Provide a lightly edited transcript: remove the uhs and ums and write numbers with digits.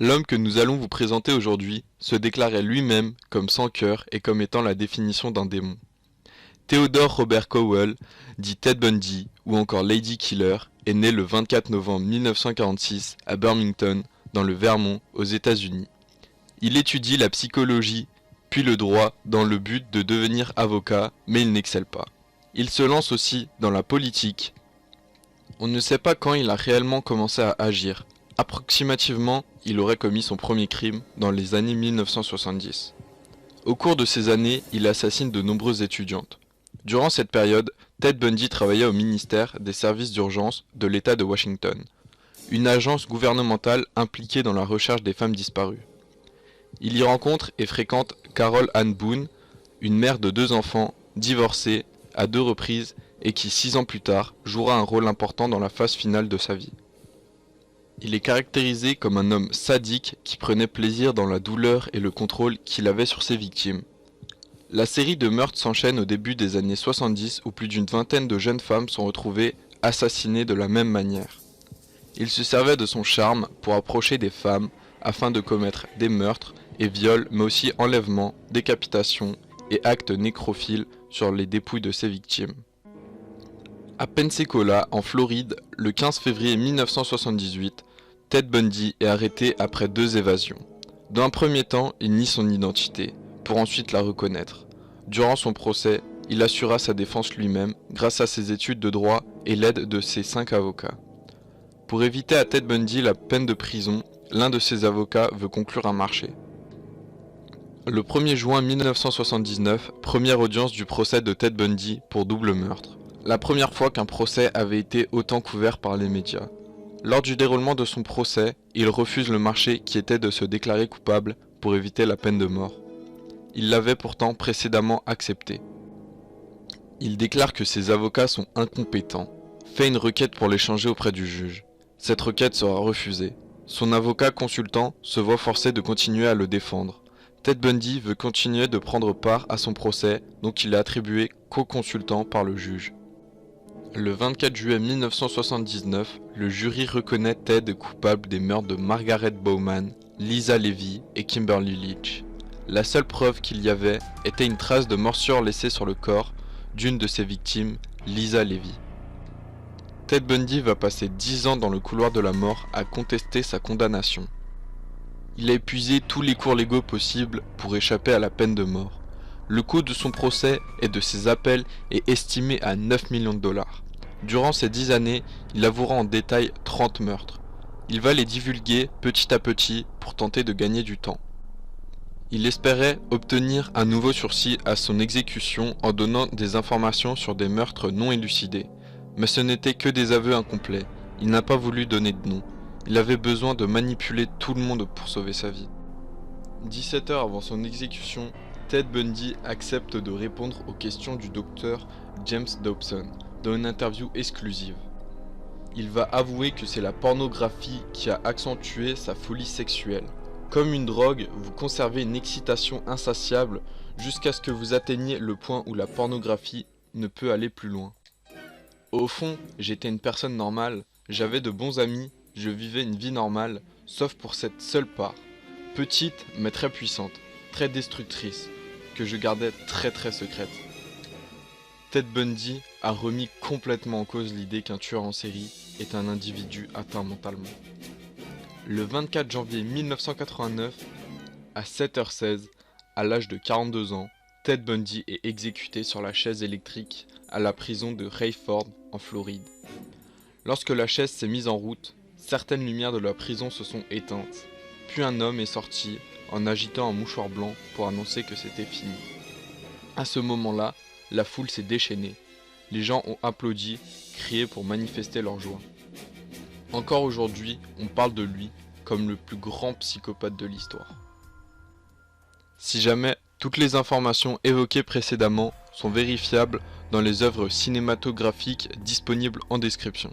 L'homme que nous allons vous présenter aujourd'hui se déclarait lui-même comme sans cœur et comme étant la définition d'un démon. Theodore Robert Cowell, dit Ted Bundy ou encore Lady Killer, est né le 24 novembre 1946 à Birmingham, dans le Vermont, aux États-Unis. Il étudie la psychologie puis le droit dans le but de devenir avocat, mais il n'excelle pas. Il se lance aussi dans la politique. On ne sait pas quand il a réellement commencé à agir. Approximativement, il aurait commis son premier crime dans les années 1970. Au cours de ces années, il assassine de nombreuses étudiantes. Durant cette période, Ted Bundy travailla au ministère des services d'urgence de l'État de Washington, une agence gouvernementale impliquée dans la recherche des femmes disparues. Il y rencontre et fréquente Carol Ann Boone, une mère de 2 enfants, divorcée à 2 reprises et qui 6 ans plus tard jouera un rôle important dans la phase finale de sa vie. Il est caractérisé comme un homme sadique qui prenait plaisir dans la douleur et le contrôle qu'il avait sur ses victimes. La série de meurtres s'enchaîne au début des années 70 où plus d'une vingtaine de jeunes femmes sont retrouvées assassinées de la même manière. Il se servait de son charme pour approcher des femmes afin de commettre des meurtres et viols, mais aussi enlèvements, décapitations et actes nécrophiles sur les dépouilles de ses victimes. À Pensacola, en Floride, le 15 février 1978, Ted Bundy est arrêté après 2 évasions. Dans un premier temps, il nie son identité, pour ensuite la reconnaître. Durant son procès, il assura sa défense lui-même grâce à ses études de droit et l'aide de ses 5 avocats. Pour éviter à Ted Bundy la peine de prison, l'un de ses avocats veut conclure un marché. Le 1er juin 1979, première audience du procès de Ted Bundy pour double meurtre. La première fois qu'un procès avait été autant couvert par les médias. Lors du déroulement de son procès, il refuse le marché qui était de se déclarer coupable pour éviter la peine de mort. Il l'avait pourtant précédemment accepté. Il déclare que ses avocats sont incompétents, fait une requête pour l'échanger auprès du juge. Cette requête sera refusée. Son avocat consultant se voit forcé de continuer à le défendre. Ted Bundy veut continuer de prendre part à son procès, donc il est attribué co-consultant par le juge. Le 24 juillet 1979, le jury reconnaît Ted coupable des meurtres de Margaret Bowman, Lisa Levy et Kimberly Leach. La seule preuve qu'il y avait était une trace de morsure laissée sur le corps d'une de ses victimes, Lisa Levy. Ted Bundy va passer 10 ans dans le couloir de la mort à contester sa condamnation. Il a épuisé tous les cours légaux possibles pour échapper à la peine de mort. Le coût de son procès et de ses appels est estimé à 9 millions de dollars. Durant ces 10 années, il avouera en détail 30 meurtres. Il va les divulguer petit à petit pour tenter de gagner du temps. Il espérait obtenir un nouveau sursis à son exécution en donnant des informations sur des meurtres non élucidés. Mais ce n'était que des aveux incomplets. Il n'a pas voulu donner de nom. Il avait besoin de manipuler tout le monde pour sauver sa vie. 17 heures avant son exécution, Ted Bundy accepte de répondre aux questions du docteur James Dobson dans une interview exclusive. Il va avouer que c'est la pornographie qui a accentué sa folie sexuelle. Comme une drogue, vous conservez une excitation insatiable jusqu'à ce que vous atteigniez le point où la pornographie ne peut aller plus loin. Au fond, j'étais une personne normale, j'avais de bons amis, je vivais une vie normale, sauf pour cette seule part, petite mais très puissante, très destructrice, que je gardais très secrète. Ted Bundy a remis complètement en cause l'idée qu'un tueur en série est un individu atteint mentalement. Le 24 janvier 1989, à 7h16, à l'âge de 42 ans, Ted Bundy est exécuté sur la chaise électrique à la prison de Rayford en Floride. Lorsque la chaise s'est mise en route, certaines lumières de la prison se sont éteintes, puis un homme est sorti en agitant un mouchoir blanc pour annoncer que c'était fini. À ce moment-là, la foule s'est déchaînée. Les gens ont applaudi, crié pour manifester leur joie. Encore aujourd'hui, on parle de lui comme le plus grand psychopathe de l'histoire. Si jamais toutes les informations évoquées précédemment sont vérifiables dans les œuvres cinématographiques disponibles en description.